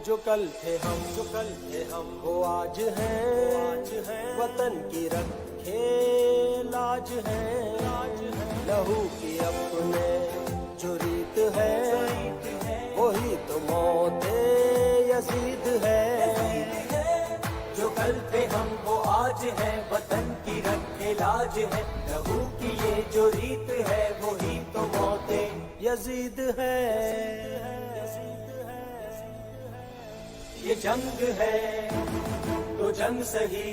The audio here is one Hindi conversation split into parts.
जो कल थे हम वो आज हैं वतन की रखे लाज है लहू की अपने जो रीत है वही तो मौते यजीद है जो कल थे हम वो आज है वतन की रखे लाज है लहू की ये जो रीत है वही तो मौते यजीद है ये जंग है तो जंग सही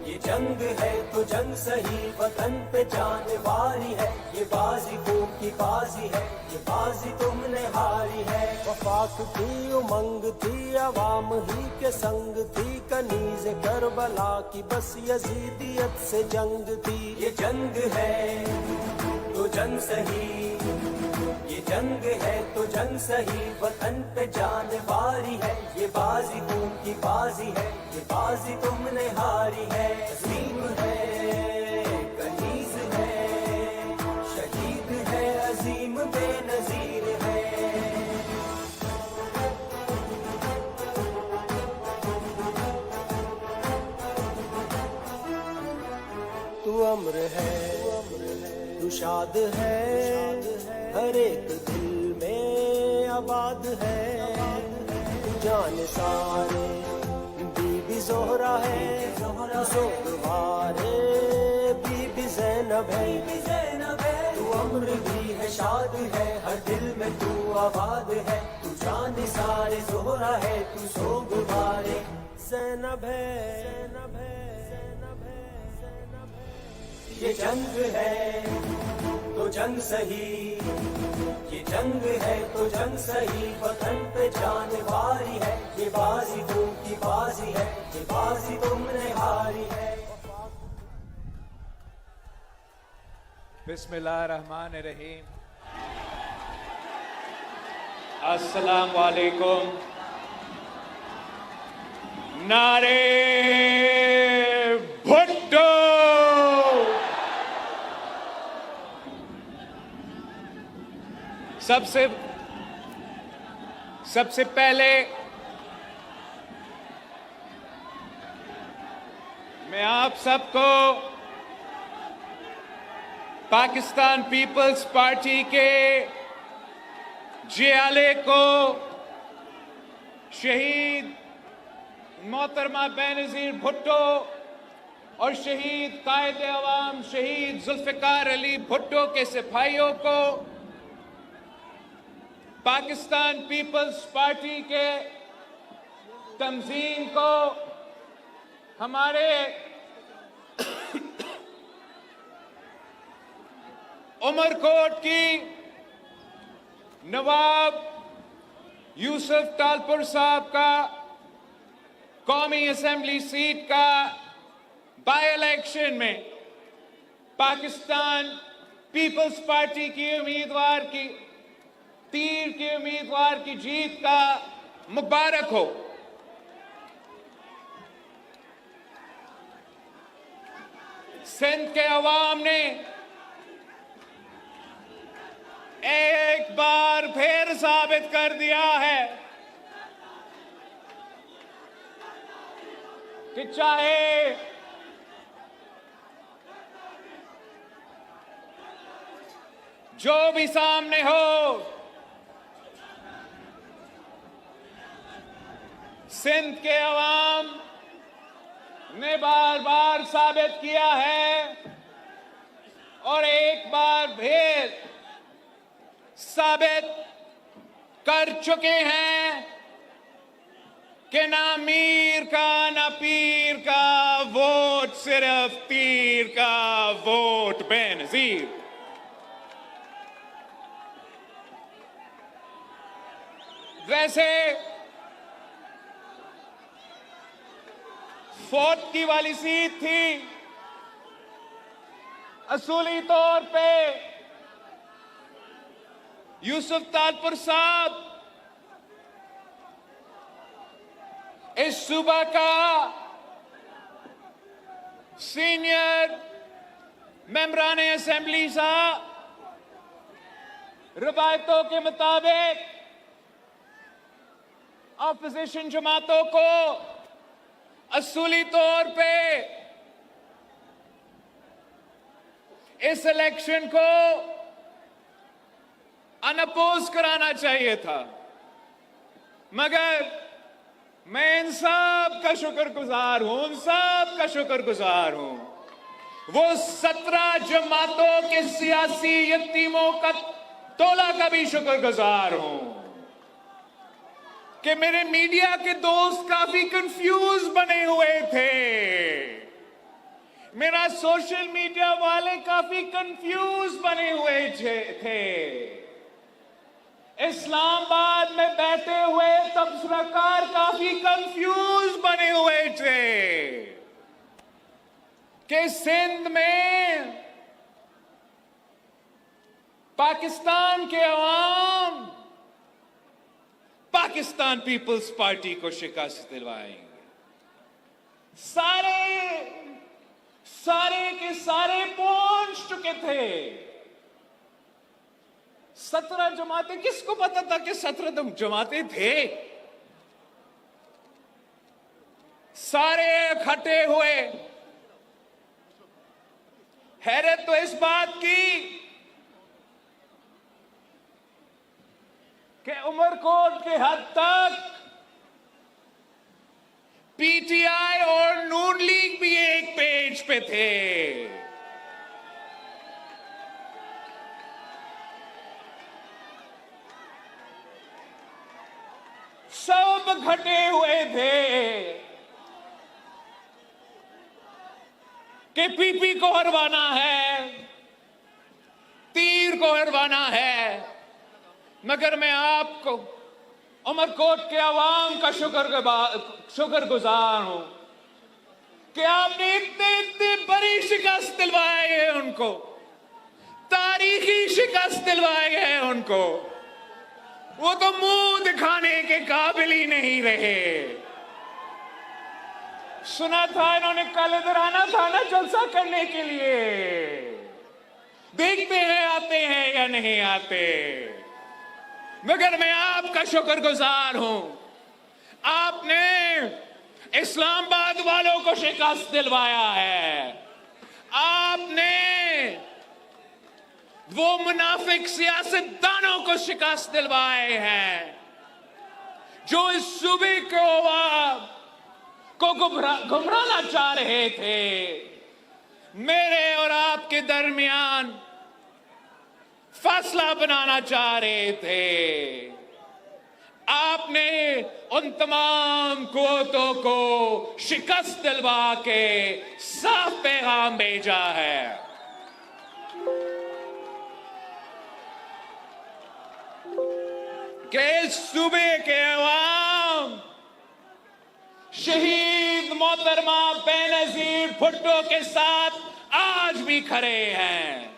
ये जंग है तो जंग सही वतन पे जान वारी है ये बाजी खून की बाजी है ये बाजी तुमने हारी है वफाक की उमंग थी अवाम ही के संग थी कनीज करबला की बस यजीदियत से जंग थी ये जंग है तो जंग सही ये जंग है तो जंग सही वतन पे जान वारी है ये बाजी खून की बाजी है ये बाजी तुमने हारी है अजीम है कनीज है शहीद है अजीम बेनजीर है तू अम्र है तू शाद है हर एक दिल में आबाद है तू जान सारे बीबी जोहरा है सोगवारे बीबी ज़ैनब है तू अम्र भी है शाद है हर दिल में तू आबाद है तू जान सारे जोहरा है तू सोगवारे ज़ैनब है ये जंग है तो जंग सही ये जंग है तो जंग सही वतन पे जान वारी है ये बाजी खून की बाजी है ये बाजी तुमने हारी है बिस्मिल्लाहिर्रहमानिर्रहीम अस्सलाम वालेकुम नारे भुट्टो सबसे पहले मैं आप सबको पाकिस्तान पीपल्स पार्टी के जियाले को शहीद मोहतरमा बेनज़ीर भुट्टो और शहीद कायदे अवाम शहीद जुल्फ़िकार अली भुट्टो के सिपाहियों को पाकिस्तान पीपल्स पार्टी के तंजीम को हमारे उमरकोट की नवाब यूसुफ तालपुर साहब का कौमी असेंबली सीट का बाई इलेक्शन में पाकिस्तान पीपल्स पार्टी की उम्मीदवार की तीर के उम्मीदवार की जीत का मुबारक हो। सिंध के अवाम ने एक बार फिर साबित कर दिया है कि चाहे जो भी सामने हो सिंध के अवाम ने बार बार साबित किया है और एक बार फिर साबित कर चुके हैं कि ना मीर का ना पीर का वोट सिर्फ तीर का वोट बेनज़ीर। वैसे फोर्थ की वाली सीट थी असूली तौर पे यूसुफ तालपुर साहब इस सूबा का सीनियर मेंबरान असेंबली साहब रवायतों के मुताबिक ऑपोजिशन जमातों को असूली तौर पे इस इलेक्शन को अनअपोज कराना चाहिए था, मगर मैं इन सब का शुक्रगुजार हूं, उन सब का शुक्रगुजार हूं, वो 17 जमातों के सियासी यतीमों का टोला का भी शुक्रगुजार हूं कि मेरे मीडिया के दोस्त काफी कंफ्यूज बने हुए थे, मेरा सोशल मीडिया वाले काफी कंफ्यूज बने हुए थे। इस्लामाबाद में बैठे हुए तबसराकार काफी कंफ्यूज बने हुए थे कि सिंध में पाकिस्तान के अवाम पाकिस्तान पीपल्स पार्टी को शिकस्त दिलवाएंगे। सारे के सारे पहुंच चुके थे। 17 जमातें, किसको पता था कि 17 जमातें थे? सारे इकट्ठे हुए। हैरत तो इस बात की कि उमरकोट के हद तक पीटीआई और नून लीग भी एक पेज पे थे। सब इकट्ठे हुए थे कि पीपी को हरवाना है, तीर को हरवाना है, मगर मैं आपको उमरकोट के अवाम का शुक्रगुजार हूं कि आपने इतने बड़ी शिकस्त दिलवाई है उनको, तारीखी शिकस्त दिलवाई है उनको। वो तो मुंह दिखाने के काबिल ही नहीं रहे। सुना था इन्होंने कल इधर आना था ना जलसा करने के लिए, देखते हैं आते हैं या नहीं आते। मगर मैं आपका शुक्रगुजार हूं, आपने इस्लामाबाद वालों को शिकस्त दिलवाया है। आपने वो मुनाफिक सियासतदानों को शिकस्त दिलवाए हैं जो इस सूबे को गुमराना चाह रहे थे। मेरे और आपके दरमियान फासला बनाना चाह रहे थे। आपने उन तमाम कुव्वतों को शिकस्त दिलवा के साफ पैगाम भेजा है। कि इस सूबे के अवाम शहीद मोहतरमा बेनजीर भुट्टो के साथ आज भी खड़े हैं।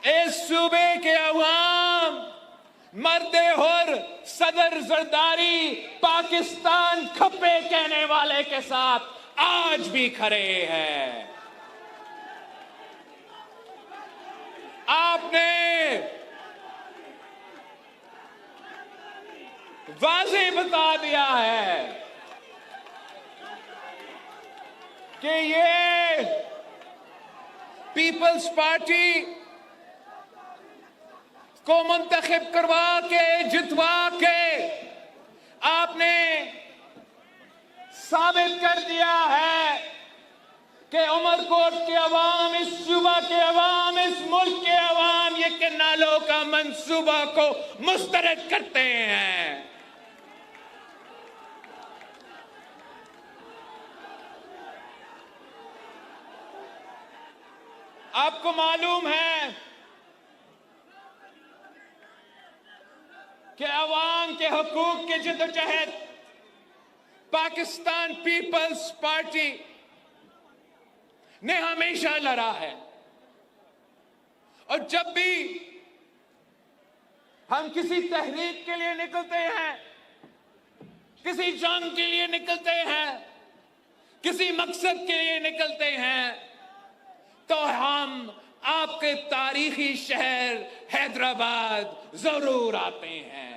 इस सूबे के अवाम मर्दे हुर सदर जरदारी पाकिस्तान खप्पे कहने वाले के साथ आज भी खड़े हैं। आपने वाज़ेह बता दिया है कि ये पीपल्स पार्टी को मुंतखब करवा के जितवा के आपने साबित कर दिया है कि उमरकोट के अवाम, इस सूबा के अवाम, इस मुल्क के अवाम ये किनालों का मंसूबा को मुस्तरद करते हैं। आपको मालूम है कि अवाम के हकूक के जद्दोजहद पाकिस्तान पीपल्स पार्टी ने हमेशा लड़ा है, और जब भी हम किसी तहरीक के लिए निकलते हैं, किसी जंग के लिए निकलते हैं, किसी मकसद के लिए निकलते हैं, तो हम आपके तारीखी शहर हैदराबाद जरूर आते हैं।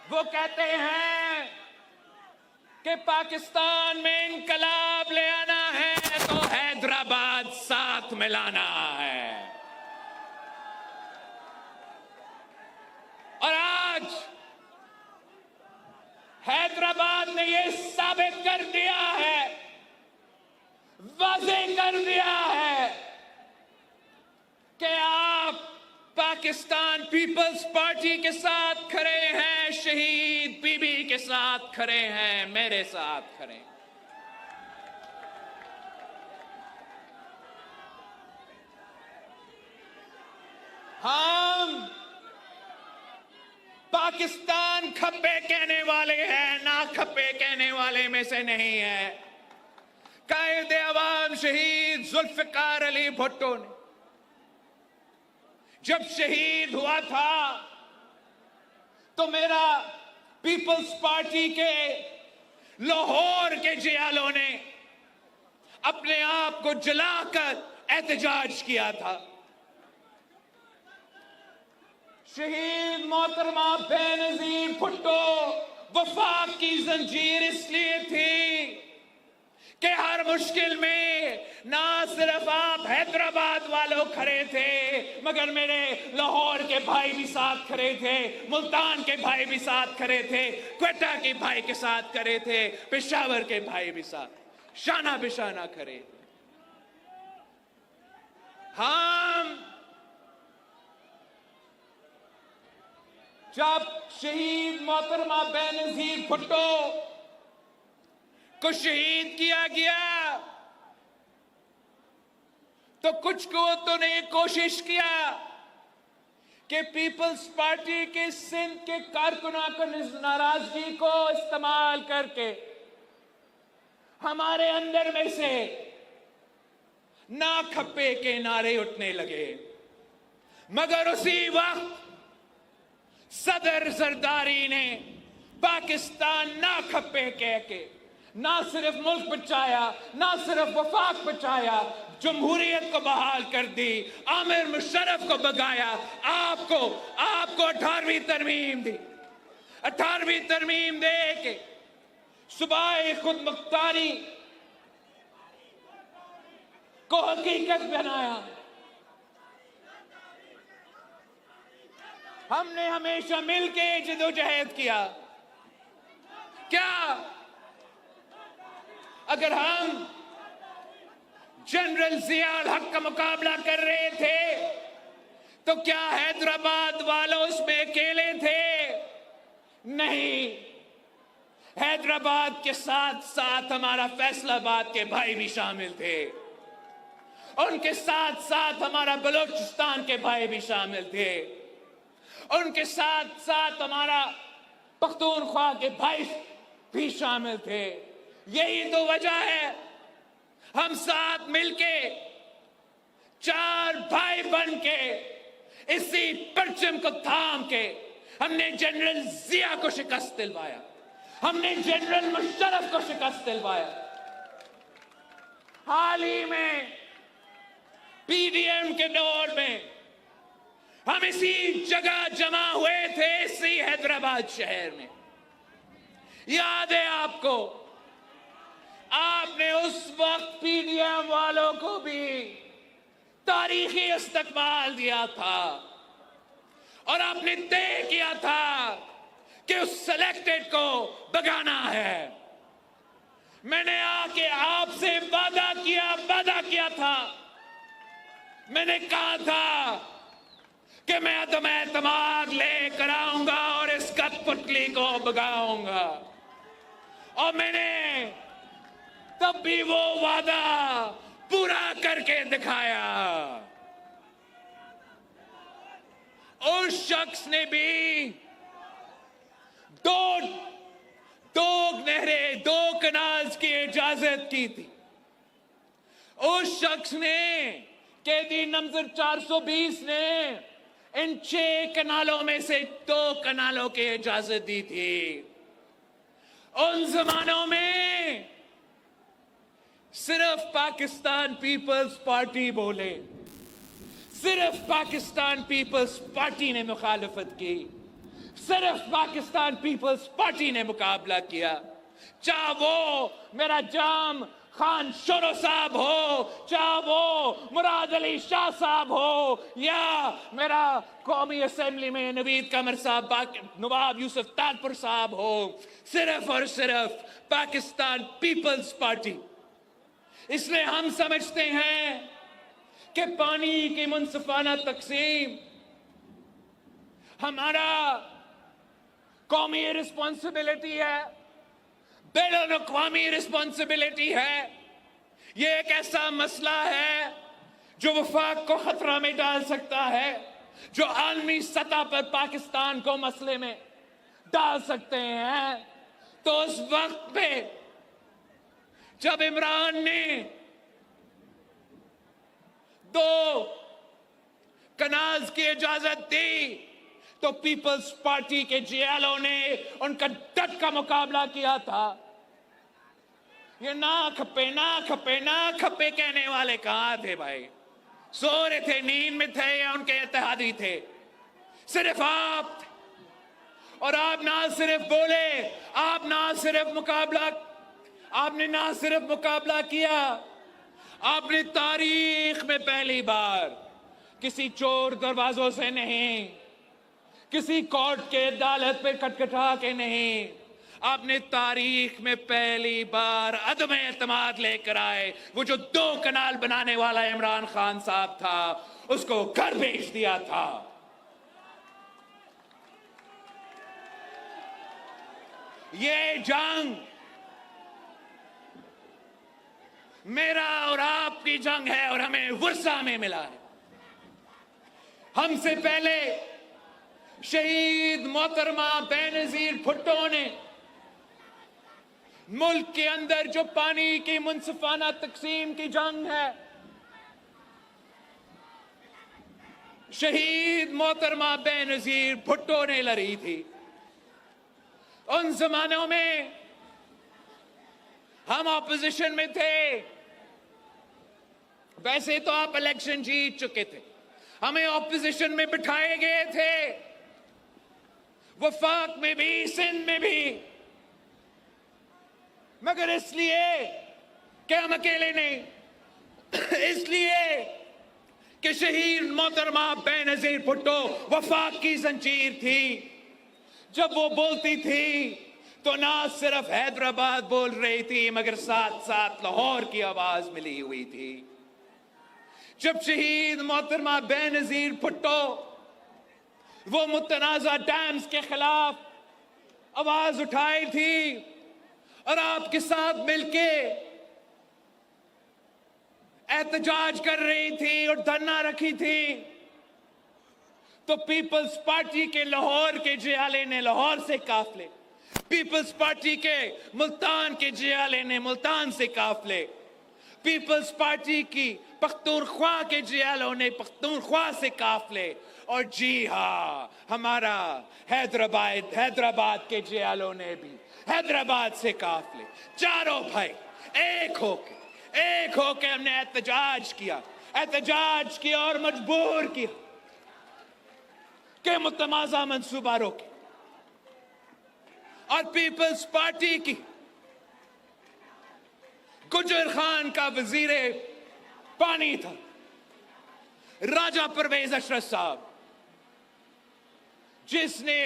वो कहते हैं कि पाकिस्तान में इंकलाब ले आना है तो हैदराबाद साथ मिलाना है। और आज हैदराबाद ने यह साबित कर दिया है, वाज़ेह कर दिया है कि आप पाकिस्तान पीपल्स पार्टी के साथ खड़े हैं, शहीद बीबी के साथ खड़े हैं, मेरे साथ खड़े हैं। हम पाकिस्तान खप्पे कहने वाले हैं, ना खप्पे कहने वाले में से नहीं है। कायद अवाम शहीद जुल्फिकार अली भुट्टो ने जब शहीद हुआ था तो मेरा पीपल्स पार्टी के लाहौर के जियालों ने अपने आप को जलाकर एहतजाज किया था। शहीद मोहतरमा बेनज़ीर भुट्टो वफाक की जंजीर इसलिए थी कि हर मुश्किल में ना सिर्फ आप हैदराबाद वालों खड़े थे, मगर मेरे लाहौर के भाई भी साथ खड़े थे, मुल्तान के भाई भी साथ खड़े थे, क्वेटा के भाई के साथ खड़े थे, पेशावर के भाई भी साथ शाना बिशाना खड़े थे। हम जब शहीद मोहतरमा बेनज़ीर भुट्टो को शहीद किया गया तो कुछ को तो ने कोशिश किया कि पीपल्स पार्टी के सिंध के कारकुनों को नाराजगी को इस्तेमाल करके हमारे अंदर में से ना खप्पे के नारे उठने लगे। मगर उसी वक्त सदर जरदारी ने पाकिस्तान ना खप्पे कह के ना सिर्फ मुल्क बचाया, ना सिर्फ वफाक बचाया, जमहूरियत को बहाल कर दी, आमिर मुशर्रफ को भगाया, आपको 18वीं तरमीम दी। 18वीं तरमीम दे के सुबाह खुद मुख्तारी को हकीकत बनाया। हमने हमेशा मिलके जिदोजहद किया। क्या अगर हम जनरल जियाउल हक का मुकाबला कर रहे थे तो क्या हैदराबाद वालों उसमें अकेले थे? नहीं, हैदराबाद के साथ साथ हमारा फैसलाबाद के भाई भी शामिल थे, उनके साथ साथ हमारा बलूचिस्तान के भाई भी शामिल थे, उनके साथ साथ हमारा पख्तूनख्वा के भाई भी शामिल थे। यही तो वजह है हम साथ मिलके 4 भाई बन के इसी परचम को थाम के हमने जनरल जिया को शिकस्त दिलवाया, हमने जनरल मुशर्रफ को शिकस्त दिलवाया। हाल ही में पीडीएम के दौर में हम इसी जगह जमा हुए थे, इसी हैदराबाद शहर में। याद है आपको, आपने उस वक्त पीडीएम वालों को भी तारीखी इस्तकबाल दिया था और आपने तय किया था कि उस सिलेक्टेड को भगाना है। मैंने आके आपसे वादा किया था, मैंने कहा था कि मैं तुम्हें एतमाद लेकर आऊंगा और इस कठपुतली को भगाऊंगा, और मैंने तब भी वो वादा पूरा करके दिखाया। उस शख्स ने भी दो नहरें, 2 कनाल्स की इजाजत की थी। उस शख्स ने, कैदी नंबर 420 ने इन 6 कनालों में से 2 कनालों की इजाजत दी थी। उन जमानों में सिर्फ पाकिस्तान पीपल्स पार्टी बोले, सिर्फ पाकिस्तान पीपल्स पार्टी ने मुखालफत की, सिर्फ पाकिस्तान पीपल्स पार्टी ने मुकाबला किया। चाहे वो मेरा जाम खान शोरो साहब हो, चाहे वो मुराद अली शाह साहब हो, या मेरा कौमी असेंबली में नवीद कमर साहब, नवाब यूसुफ तालपुर साहब हो, सिर्फ और सिर्फ पाकिस्तान पीपल्स पार्टी। इसलिए हम समझते हैं कि पानी की मुनसिफाना तकसीम हमारा कौमी रिस्पॉन्सिबिलिटी है, बैनुल अक़वामी रिस्पॉन्सिबिलिटी है। ये एक ऐसा मसला है जो वफाक को खतरा में डाल सकता है, जो आलमी सतह पर पाकिस्तान को मसले में डाल सकते हैं। तो उस वक्त पे जब इमरान ने 2 कनाल्स की इजाजत दी, तो पीपल्स पार्टी के जियालों ने उनका डट का मुकाबला किया था। ये ना खपे ना खपे ना खपे कहने वाले कहां थे भाई? सो रहे थे, नींद में थे, या उनके इत्तेहादी थे? सिर्फ आप थे। और आप ना सिर्फ बोले, आपने ना सिर्फ मुकाबला किया, आपने तारीख में पहली बार किसी चोर दरवाजों से नहीं, किसी कोर्ट के अदालत पे खटखटा के नहीं, आपने तारीख में पहली बार अदम एतमाद लेकर आए। वो जो 2 कनाल बनाने वाला इमरान खान साहब था, उसको घर भेज दिया था। ये जंग मेरा और आपकी जंग है, और हमें वर्षा में मिला है। हमसे पहले शहीद मोहतरमा बेनजीर भुट्टो ने मुल्क के अंदर जो पानी की मुनसिफाना तकसीम की जंग है, शहीद मोहतरमा बेनजीर भुट्टो ने लड़ी थी। उन जमानों में हम ऑपोजिशन में थे। वैसे तो आप इलेक्शन जीत चुके थे, हमें ऑपोजिशन में बिठाए गए थे, वफाक में भी, सिंध में भी, मगर इसलिए कि हम अकेले नहीं, इसलिए कि शहीद मोहतरमा बेनजीर भुट्टो वफाक की जंजीर थी। जब वो बोलती थी तो ना सिर्फ हैदराबाद बोल रही थी, मगर साथ साथ लाहौर की आवाज मिली हुई थी। जब शहीद मोहतरमा बेनजीर भुट्टो वो मुतनाज़ा डैम्स के खिलाफ आवाज उठाई थी और आपके साथ मिलके एहतजाज कर रही थी और धरना रखी थी, तो पीपल्स पार्टी के लाहौर के जियाले ने लाहौर से काफले, पीपल्स पार्टी के मुल्तान के जियाले ने मुल्तान से काफले, पीपल्स पार्टी की पख्तूनख्वा के जियालों ने पख्तूनख्वा से काफले, और जी हाँ, हमारा हैदराबाद के जियालों ने भी हैदराबाद से काफले। चारों भाई एक होके हमने एहतजाज किया और मजबूर किया कि मुतमाज़ा मंसूबा रोके। और पीपल्स पार्टी की गुजर खान का वजीरे पानी था राजा परवेज अशरफ साहब, जिसने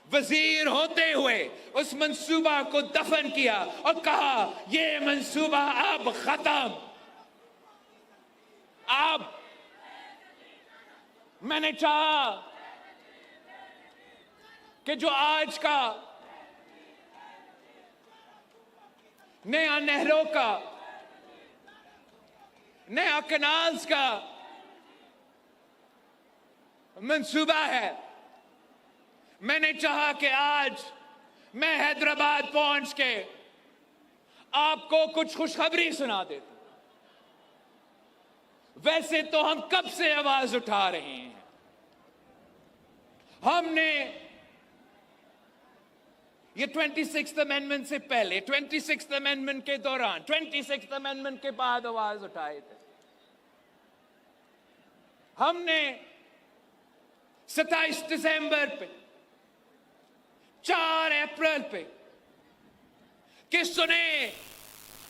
वजीर होते हुए उस मंसूबा को दफन किया और कहा यह मंसूबा अब खत्म। अब मैंने चाहा कि जो आज का नया नहरों का, नया कनाल्स का मंसूबा है, मैंने चाहा कि आज मैं हैदराबाद पहुंच के आपको कुछ खुशखबरी सुना देता। वैसे तो हम कब से आवाज उठा रहे हैं। हमने ये 26th अमेंडमेंट से पहले, 26th अमेंडमेंट के दौरान, 26th अमेंडमेंट के बाद आवाज उठाए थे। हमने 27 दिसंबर पे 4 अप्रैल पे कि सुने,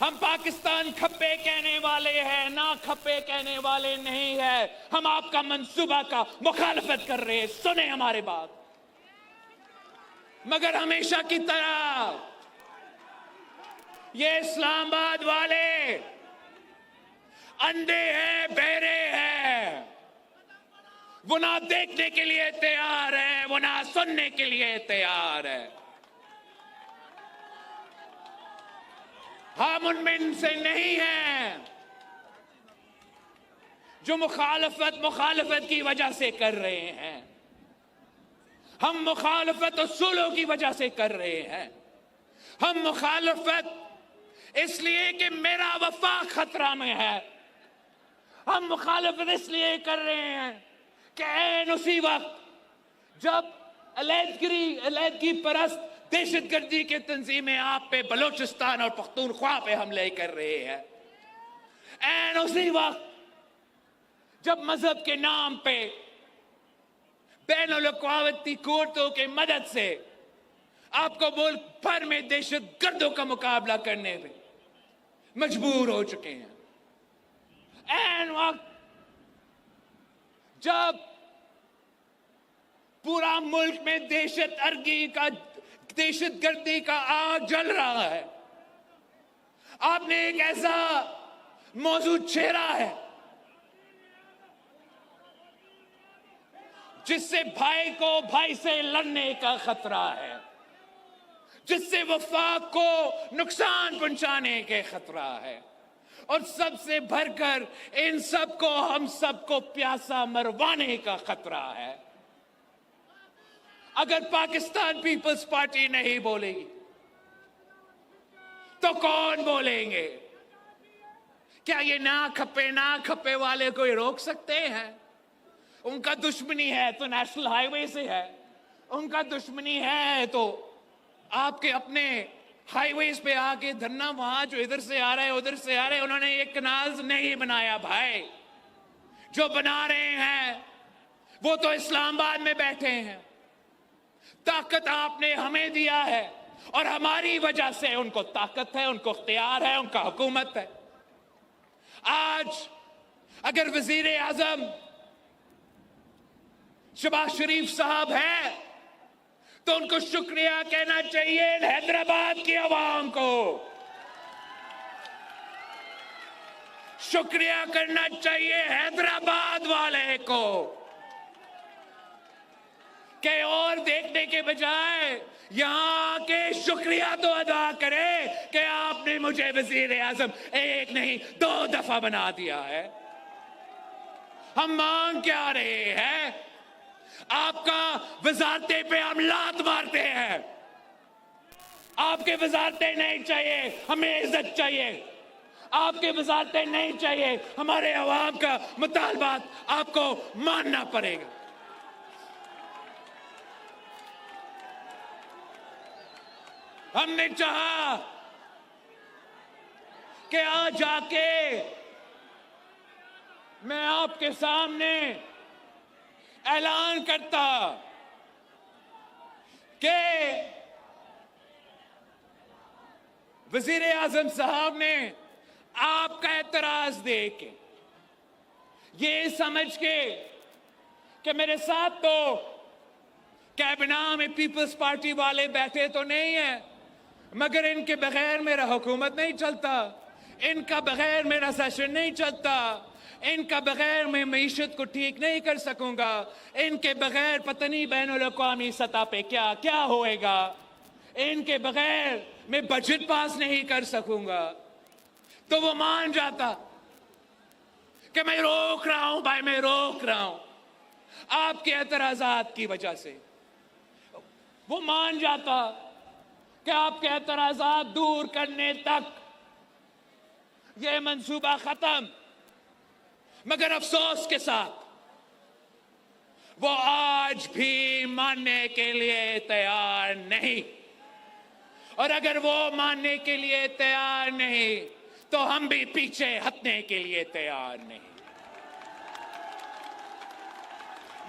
हम पाकिस्तान खप्पे कहने वाले हैं ना, खप्पे कहने वाले नहीं है, हम आपका मंसूबा का मुखालफत कर रहे हैं, सुने हमारे बात। मगर हमेशा की तरह ये इस्लामाबाद वाले अंधे हैं, बहरे हैं, वो ना देखने के लिए तैयार है, वो ना सुनने के लिए तैयार है। हम उनमें से नहीं हैं जो मुखालफत की वजह से कर रहे हैं। हम मुखालफत उसूलों की वजह से कर रहे हैं। हम मुखालफत इसलिए कि मेरा वफा खतरा में है। हम मुखालफत इसलिए कर रहे हैं कि ऐन उसी वक्त जब अलैदगी परस्त दहशतगर्दी के तंजीमें आप पे, बलोचिस्तान और पख्तूनख्वा पे हमले कर रहे हैं, ऐन उसी वक्त जब मजहब के नाम पे बैनुल-अक़वामी कोर्टों के मदद से आपको मुल्क भर में दहशतगर्दों का मुकाबला करने पे मजबूर हो चुके हैं, ऐन वक्त जब पूरा मुल्क में दहशतगर्दी का आग जल रहा है, आपने एक ऐसा मौजू छेड़ा है जिससे भाई को भाई से लड़ने का खतरा है, जिससे वफाक को नुकसान पहुंचाने के खतरा है, और सबसे भरकर इन सबको, हम सबको प्यासा मरवाने का खतरा है। अगर पाकिस्तान पीपल्स पार्टी नहीं बोलेगी तो कौन बोलेंगे? क्या ये ना खप्पे वाले कोई रोक सकते हैं? उनका दुश्मनी है तो नेशनल हाईवे से है, उनका दुश्मनी है तो आपके अपने हाईवेज पे आके धरना, वहां जो इधर से आ रहा है उधर से आ रहे हैं। उन्होंने ये कनाल्स नहीं बनाया भाई, जो बना रहे हैं वो तो इस्लामाबाद में बैठे हैं। ताकत आपने हमें दिया है और हमारी वजह से उनको ताकत है, उनको इख्तियार है, उनका हुकूमत है। आज अगर वजीर आजम शहबाज शरीफ साहब है तो उनको शुक्रिया कहना चाहिए हैदराबाद की आवाम को, शुक्रिया करना चाहिए हैदराबाद वाले को, कि और देखने के बजाय यहां के शुक्रिया तो अदा करे कि आपने मुझे वजीर आजम एक नहीं 2 दफा बना दिया है। हम मांग क्या रहे हैं? आपका वजारते पे हम लात मारते हैं। आपके वजारते नहीं चाहिए, हमें इज्जत चाहिए। आपके वजारते नहीं चाहिए, हमारे अवाम का मुतालबात आपको मानना पड़ेगा। हमने चाहा कि आज जाके मैं आपके सामने ऐलान करता कि वजीर आजम साहब ने आपका एतराज देके, ये समझ के कि मेरे साथ तो कैबिना में पीपल्स पार्टी वाले बैठे तो नहीं है, मगर इनके बगैर मेरा हुकूमत नहीं चलता, इनका बगैर मेरा सेशन नहीं चलता, इनका बगैर मैं मईशत को ठीक नहीं कर सकूंगा, इनके बगैर पता नहीं बैनुल-अक़वामी सतह पे क्या क्या होएगा, इनके बगैर मैं बजट पास नहीं कर सकूंगा। तो वो मान जाता कि मैं रोक रहा हूं भाई, मैं रोक रहा हूं आपके एतराजात की वजह से। वो मान जाता कि आपके एतराजात दूर करने तक ये मंसूबा खत्म। मगर अफसोस के साथ वो आज भी मानने के लिए तैयार नहीं, और अगर वो मानने के लिए तैयार नहीं तो हम भी पीछे हटने के लिए तैयार नहीं।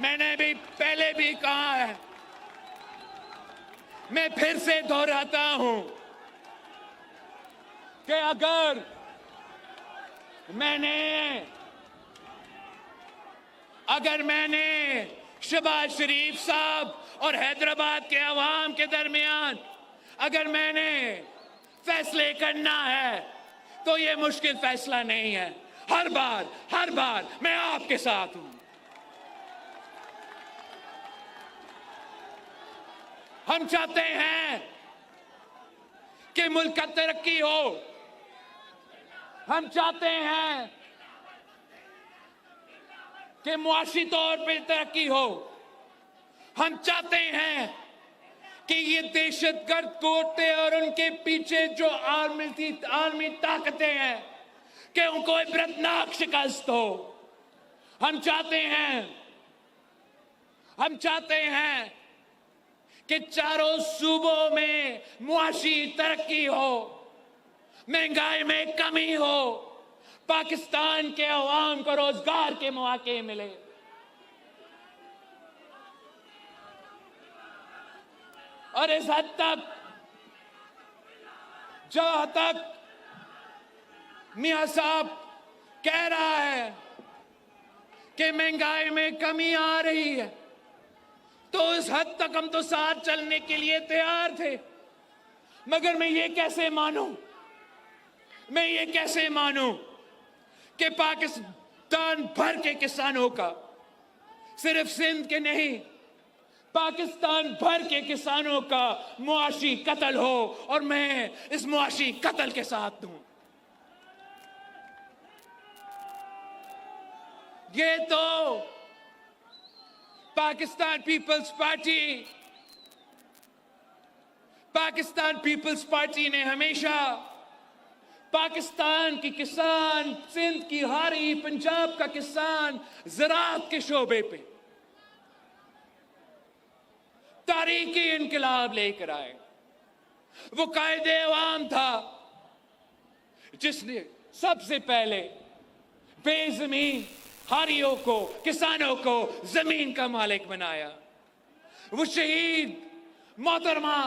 मैंने भी पहले भी कहा है मैं फिर से दोहराता हूं कि अगर मैंने शहबाज शरीफ साहब और हैदराबाद के अवाम के दरमियान अगर मैंने फैसले करना है तो ये मुश्किल फैसला नहीं है। हर बार मैं आपके साथ हूं। हम चाहते हैं कि मुल्क का तरक्की हो। हम चाहते हैं कि मुआशी तौर पे तरक्की हो। हम चाहते हैं कि ये दहशतगर्द कोटे और उनके पीछे जो आर्मी ताकतें हैं कि उनको इबरतनाक शिकस्त हो। हम चाहते हैं कि चारों सूबों में मुआशी तरक्की हो, महंगाई में कमी हो, पाकिस्तान के अवाम को रोजगार के मौके मिले। और इस हद तक जहां तक मियां साहब कह रहा है कि महंगाई में कमी आ रही है, तो उस हद तक हम तो साथ चलने के लिए तैयार थे। मगर मैं ये कैसे मानूं कि पाकिस्तान भर के किसानों का, सिर्फ सिंध के नहीं, पाकिस्तान भर के किसानों का मुआशी कत्ल हो और मैं इस मुआशी कत्ल के साथ हूं। ये तो पाकिस्तान पीपल्स पार्टी ने हमेशा पाकिस्तान की किसान, सिंध की हारी, पंजाब का किसान ज़राअत के शोबे पे तारीखी इनकलाब लेकर आए। वो कायदे अवाम था जिसने सबसे पहले बेज़मीन हारियों को, किसानों को जमीन का मालिक बनाया। वो शहीद मोहतरमा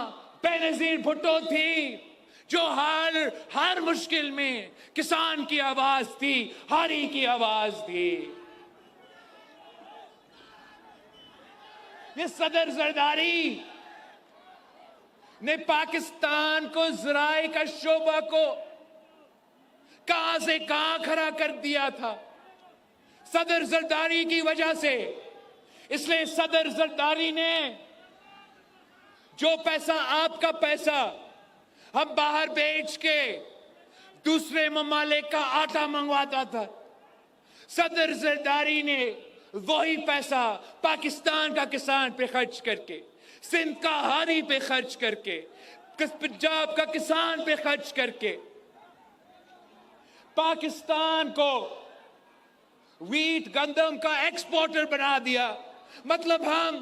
बेनजीर भुट्टो थी जो हर मुश्किल में किसान की आवाज थी, हारी की आवाज थी। ये सदर जरदारी ने पाकिस्तान को ज़राए का शोबा को कहां से कहां खड़ा कर दिया था, सदर जरदारी की वजह से। इसलिए सदर जरदारी ने जो पैसा, आपका पैसा हम बाहर बेच के दूसरे ममालिक का आटा मंगवाता था, सदर जरदारी ने वही पैसा पाकिस्तान का किसान पे खर्च करके, सिंध का हारी पे खर्च करके, पंजाब का किसान पे खर्च करके पाकिस्तान को वीट, गंदम का एक्सपोर्टर बना दिया। मतलब हम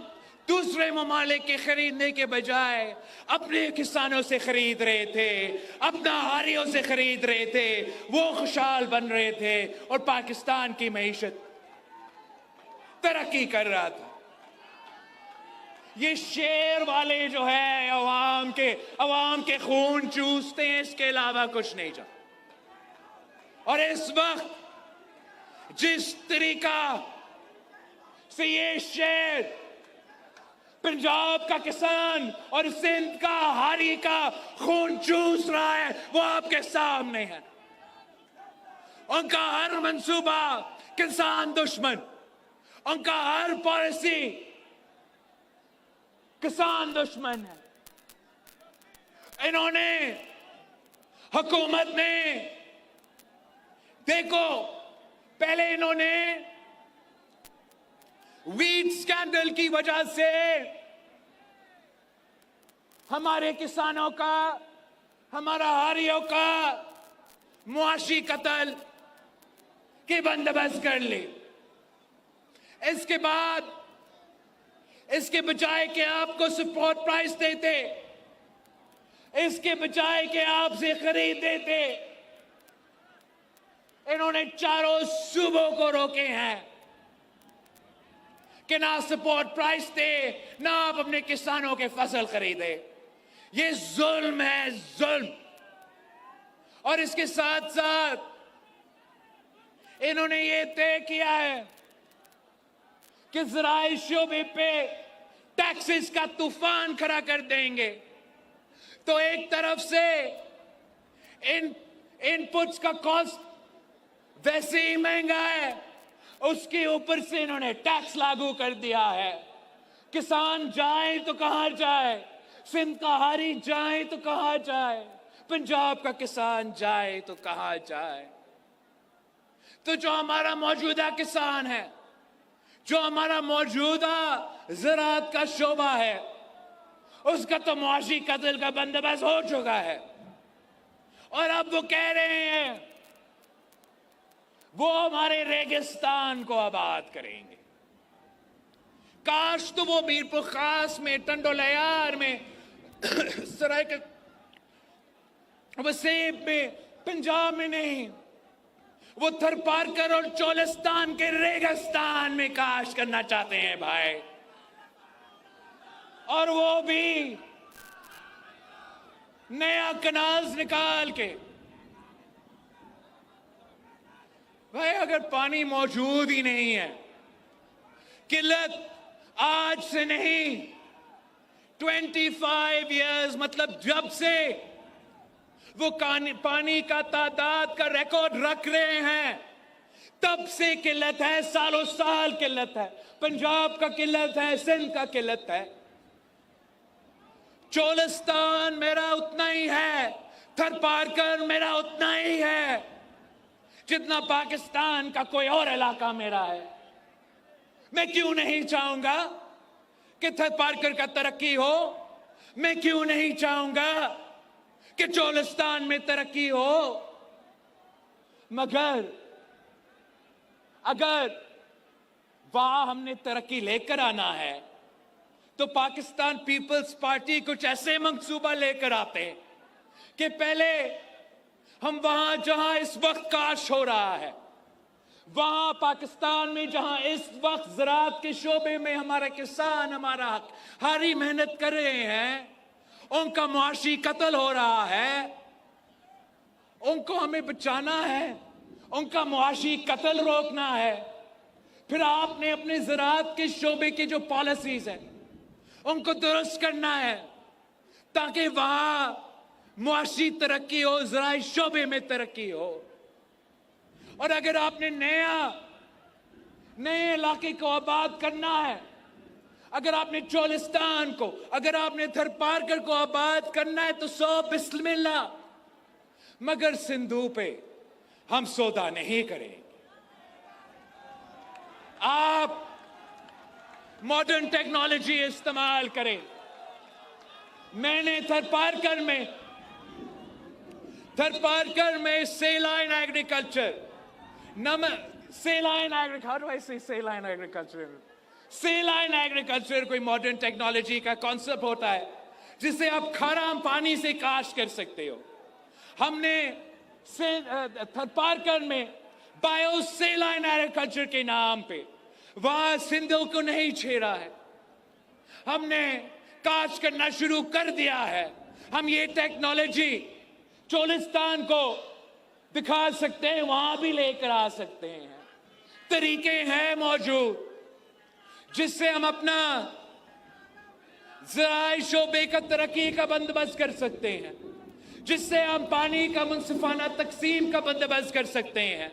दूसरे ममालिक के खरीदने के बजाय अपने किसानों से खरीद रहे थे, अपना हारियों से खरीद रहे थे, वो खुशहाल बन रहे थे और पाकिस्तान की मईशत तरक्की कर रहा था। ये शेर वाले जो है अवाम के खून चूसते हैं, इसके अलावा कुछ नहीं चाहते। और इस वक्त जिस तरीका से ये शेर पंजाब का किसान और सिंध का हारी का खून चूस रहा है, वो आपके सामने है। उनका हर मंसूबा किसान दुश्मन, उनका हर पॉलिसी किसान दुश्मन है। इन्होंने, हुकूमत ने, देखो पहले इन्होंने वीट स्कैंडल की वजह से हमारे किसानों का, हमारा हारियों का मुआशी कत्ल के बंदोबस्त कर ली। इसके बाद इसके बजाय कि आपको सपोर्ट प्राइस देते, इसके बजाय कि आपसे खरीद देते, इन्होंने चारों सूबों को रोके हैं कि ना सपोर्ट प्राइस दे, ना आप अपने किसानों के फसल खरीदे। ये जुल्म है, जुल्म। और इसके साथ साथ इन्होंने ये तय किया है कि ज़राए शोबे पे टैक्सेस का तूफान खड़ा कर देंगे। तो एक तरफ से इनपुट्स का कॉस्ट वैसे ही महंगा है, उसके ऊपर से इन्होंने टैक्स लागू कर दिया है। किसान जाए तो कहां जाए, सिंध का हारी जाए तो कहां जाए, पंजाब का किसान जाए तो कहां जाए। तो जो हमारा मौजूदा किसान है, जो हमारा मौजूदा ज़राअत का शोबा है, उसका तो मुआशी कत्ल का बंदोबस्त हो चुका है। और अब वो कह रहे हैं वो हमारे रेगिस्तान को आबाद करेंगे। काश तो वो मीरपुर खास में, टंडोलयार में, सराय के वसीब में, पंजाब में नहीं, वो थरपारकर और चोलिस्तान के रेगिस्तान में काश करना चाहते हैं भाई। और वो भी नया कनाल्स निकाल के। भाई अगर पानी मौजूद ही नहीं है, किल्लत आज से नहीं, 25 इयर्स, मतलब जब से वो पानी का तादाद का रिकॉर्ड रख रहे हैं तब से किल्लत है, सालों साल किल्लत है। पंजाब का किल्लत है, सिंध का किल्लत है। चोलिस्तान मेरा उतना ही है, थरपारकर मेरा उतना ही है जितना पाकिस्तान का कोई और इलाका मेरा है। मैं क्यों नहीं चाहूंगा कि थरपारकर का तरक्की हो, मैं क्यों नहीं चाहूंगा कि चोलिस्तान में तरक्की हो। मगर अगर वहां हमने तरक्की लेकर आना है तो पाकिस्तान पीपल्स पार्टी कुछ ऐसे मंसूबा लेकर आते कि पहले हम वहां जहां इस वक्त काश हो रहा है, वहां पाकिस्तान में जहां इस वक्त ज़राअत के शोबे में हमारे किसान हमारा हारी मेहनत कर रहे हैं, उनका मुआशी कत्ल हो रहा है, उनको हमें बचाना है, उनका मुआशी कत्ल रोकना है। फिर आपने अपने ज़राअत के शोबे की जो पॉलिसीज है उनको दुरुस्त करना है ताकि वहां मुआशी तरक्की हो, ज़राई शोबे में तरक्की हो। और अगर आपने नए इलाके को आबाद करना है, अगर आपने चोलिस्तान को, अगर आपने थरपारकर को आबाद करना है तो 100 बिस्मिल्लाह, मगर सिंधु पे हम सौदा नहीं करेंगे। आप मॉडर्न टेक्नोलॉजी इस्तेमाल करें। मैंने थरपारकर में सेलाइन एग्रीकल्चर, सेलाइन एग्रीकल्चर कोई मॉडर्न टेक्नोलॉजी का कॉन्सेप्ट होता है जिससे आप खाराम पानी से काश्त कर सकते हो। हमने थरपारकर में बायो सेलाइन एग्रीकल्चर के नाम पे वहां सिंधु को नहीं छेड़ा है, हमने काश्त करना शुरू कर दिया है। हम ये टेक्नोलॉजी चोलिस्तान को दिखा सकते हैं, वहां भी लेकर आ सकते हैं। तरीके हैं मौजूद जिससे हम अपना ज़राई शोबे का तरक्की का बंदोबस्त कर सकते हैं, जिससे हम पानी का मुनसिफाना तकसीम का बंदोबस्त कर सकते हैं,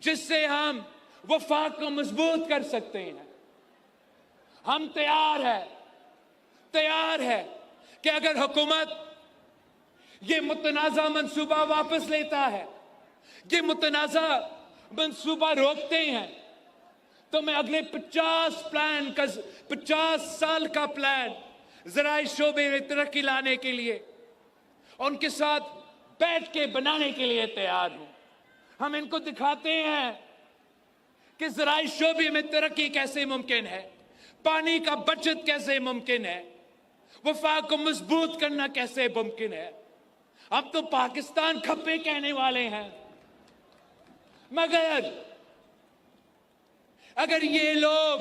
जिससे हम वफाक को मजबूत कर सकते हैं। हम तैयार है कि अगर हुकूमत ये मुतनाज़ा मंसूबा वापस लेता है, ये मुतनाज़ा मंसूबा रोकते हैं, तो मैं अगले 50 साल का प्लान ज़राई शोबे में तरक्की लाने के लिए उनके साथ बैठ के बनाने के लिए तैयार हूं। हम इनको दिखाते हैं कि ज़राई शोबे में तरक्की कैसे मुमकिन है, पानी का बचत कैसे मुमकिन है, वफाक को मजबूत करना कैसे मुमकिन है। अब तो पाकिस्तान खप्पे कहने वाले हैं, मगर अगर ये लोग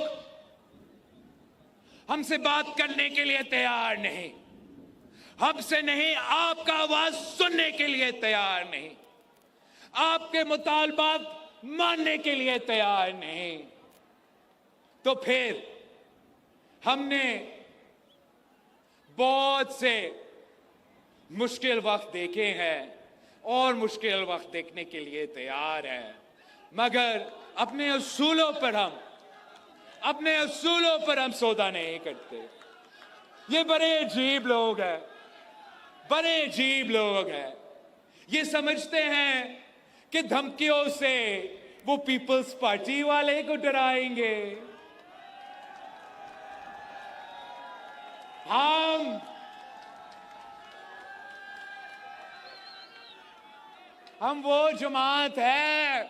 हमसे बात करने के लिए तैयार नहीं, हमसे नहीं, आपका आवाज सुनने के लिए तैयार नहीं, आपके मुतालबात मानने के लिए तैयार नहीं, तो फिर हमने बहुत से मुश्किल वक्त देखे हैं और मुश्किल वक्त देखने के लिए तैयार हैं, मगर अपने असूलों पर हम सौदा नहीं करते। ये बड़े अजीब लोग हैं, बड़े अजीब लोग हैं। ये समझते हैं कि धमकियों से वो पीपल्स पार्टी वाले को डराएंगे। हम वो जमात है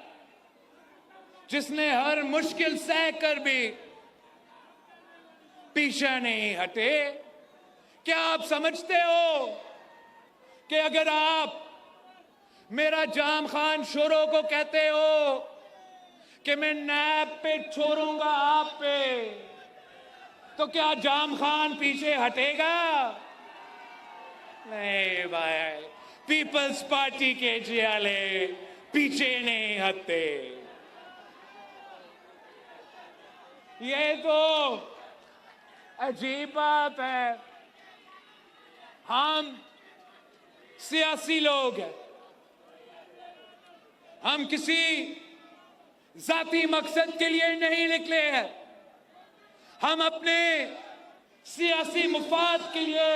जिसने हर मुश्किल सह कर भी पीछे नहीं हटे। क्या आप समझते हो कि अगर आप मेरा जाम खान शोरों को कहते हो कि मैं नैब पे छोड़ूंगा आप पे, तो क्या जाम खान पीछे हटेगा? नहीं भाई, पीपल्स पार्टी के जियाले पीछे नहीं हटते। ये तो अजीब बात है। हम सियासी लोग हैं, हम किसी जाती मकसद के लिए नहीं निकले हैं, हम अपने सियासी मुफाद के लिए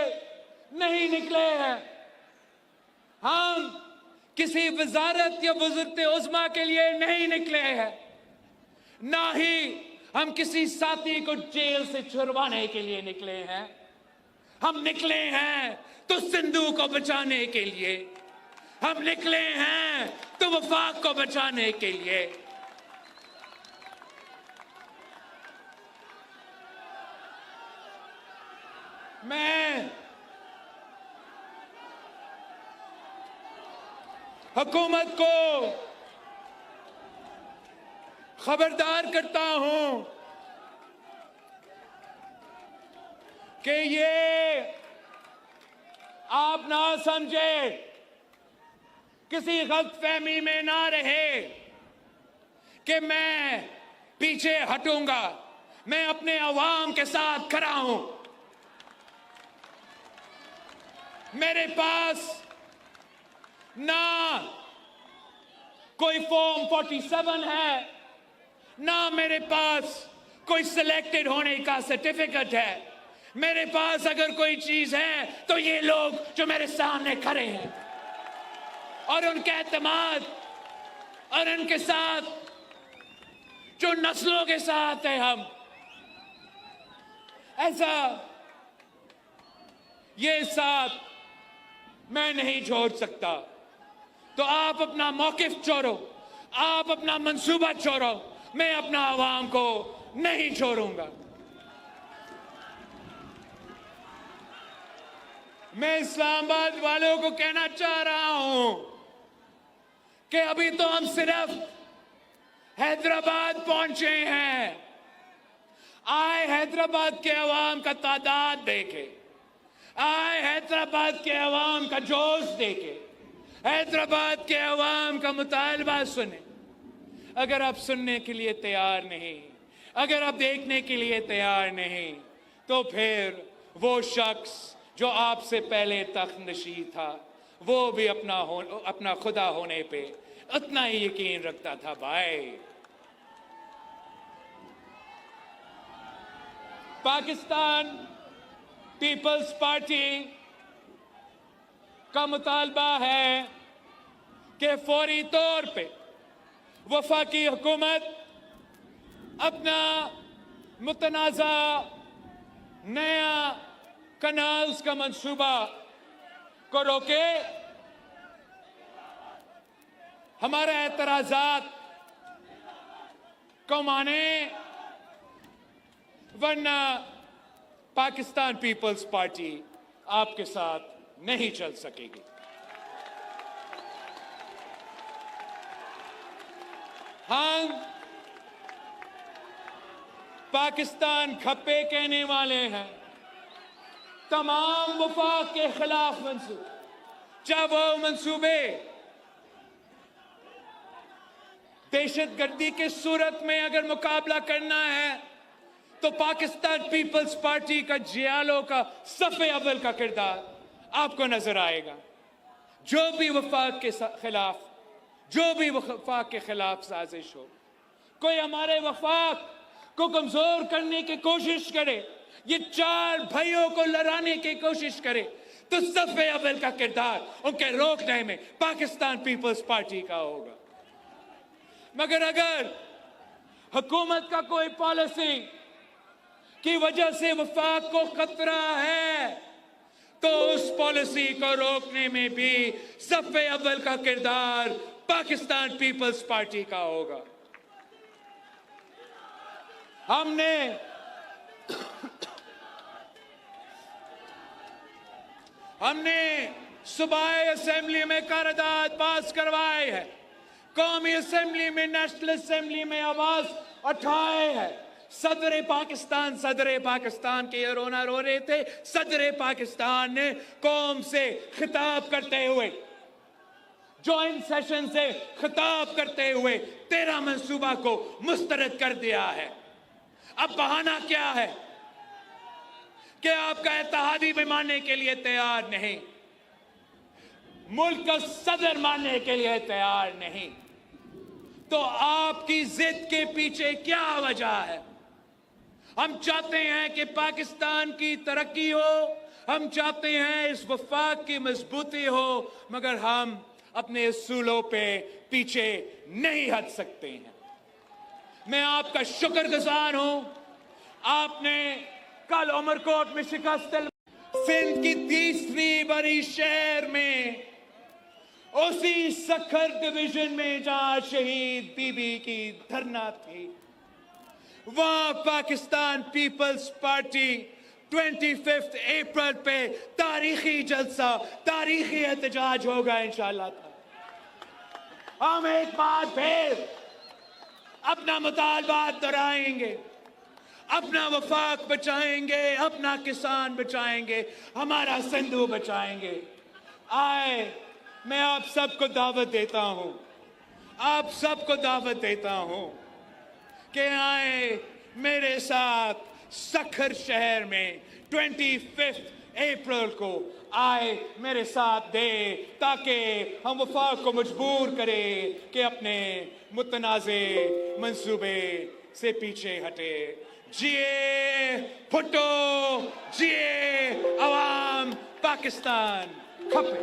नहीं निकले हैं, हम किसी वजारत या वज़ीरत उज़्मा के लिए नहीं निकले हैं, ना ही हम किसी साथी को जेल से छुड़वाने के लिए निकले हैं। हम निकले हैं तो सिंधु को बचाने के लिए, हम निकले हैं तो वफाक को बचाने के लिए। मैं हुकूमत को खबरदार करता हूं कि ये आप ना समझे, किसी गलतफहमी में ना रहे कि मैं पीछे हटूंगा। मैं अपने अवाम के साथ खड़ा हूं। मेरे पास ना कोई फॉर्म 47 है, ना मेरे पास कोई सिलेक्टेड होने का सर्टिफिकेट है। मेरे पास अगर कोई चीज है तो ये लोग जो मेरे सामने खड़े हैं और उनके एतमाद और उनके साथ जो नस्लों के साथ है, हम ऐसा ये साथ मैं नहीं छोड़ सकता। तो आप अपना मौकिफ छोड़ो, आप अपना मंसूबा छोड़ो, मैं अपना आवाम को नहीं छोड़ूंगा। मैं इस्लामाबाद वालों को कहना चाह रहा हूं कि अभी तो हम सिर्फ हैदराबाद पहुंचे हैं। आए हैदराबाद के अवाम का तादाद देखे, आए हैदराबाद के अवाम का जोश देखे, हैदराबाद के अवाम का मुतालबा सुने। अगर आप सुनने के लिए तैयार नहीं, अगर आप देखने के लिए तैयार नहीं, तो फिर वो शख्स जो आपसे पहले तख्त नशीं था, वो भी अपना खुदा होने पे उतना ही यकीन रखता था। भाई, पाकिस्तान पीपल्स पार्टी का मुतालबा है कि फौरी तौर पे वफाकी हुकूमत अपना मुतनाज़ा नया कनाल्स का मंसूबा को रोके, हमारे एतराज़ात को माने, वरना पाकिस्तान पीपल्स पार्टी आपके साथ नहीं चल सकेगी। हम पाकिस्तान खप्पे कहने वाले हैं, तमाम वफाक के खिलाफ मंसूब, चाहे वो मंसूबे दहशतगर्दी की सूरत में अगर मुकाबला करना है तो पाकिस्तान पीपल्स पार्टी का जियालों का सफ़े अव्वल का किरदार आपको नजर आएगा। जो भी वफाक के खिलाफ, जो भी वफाक के खिलाफ साजिश हो, कोई हमारे वफाक को कमजोर करने की कोशिश करे, ये चार भाइयों को लड़ाने की कोशिश करे, तो सफ़े अव्वल का किरदार उनके रोकने में पाकिस्तान पीपल्स पार्टी का होगा। मगर अगर हुकूमत का कोई पॉलिसी की वजह से वफाक को खतरा है तो उस पॉलिसी को रोकने में भी सफ़े अव्वल का किरदार पाकिस्तान पीपल्स पार्टी का होगा। हमने सूबाई असेंबली में करारदाद पास करवाए है, कौमी असेंबली में, नेशनल असेंबली में आवाज उठाए है। सदर पाकिस्तान के ये रोना रो रहे थे। सदर पाकिस्तान ने कौम से खिताब करते हुए, जॉइंट सेशन से खिताब करते हुए 13 मंसूबा को मुस्तरद कर दिया है। अब बहाना क्या है कि आपका इत्तेहादी भी मानने के लिए तैयार नहीं, मुल्क का सदर मानने के लिए तैयार नहीं, तो आपकी जिद के पीछे क्या वजह है? हम चाहते हैं कि पाकिस्तान की तरक्की हो, हम चाहते हैं इस वफाक की मजबूती हो, मगर हम अपने असूलों पे पीछे नहीं हट सकते हैं। मैं आपका शुक्रगुजार हूं, आपने कल उमरकोट में शिकस्त सिंध की तीसरी बड़ी शहर में, उसी सखर डिवीजन में जहां शहीद बीबी की धरना थी, वहां पाकिस्तान पीपल्स पार्टी 25 अप्रैल पे तारीखी जलसा, तारीखी एहतजाज होगा इंशाअल्लाह। हम एक बार फिर अपना मुतालबा दोहराएंगे, अपना वफाक बचाएंगे, अपना किसान बचाएंगे, हमारा सिंधु बचाएंगे। आए, मैं आप सबको दावत देता हूं, आप सबको दावत देता हूं कि आए मेरे साथ सखर शहर में 25 अप्रैल को आए, मेरे साथ दे, ताकि हम वफाक को मजबूर करें कि अपने मुतनाज़े मंसूबे से पीछे हटे। जिए भुट्टो, जिए अवाम, पाकिस्तान खपे।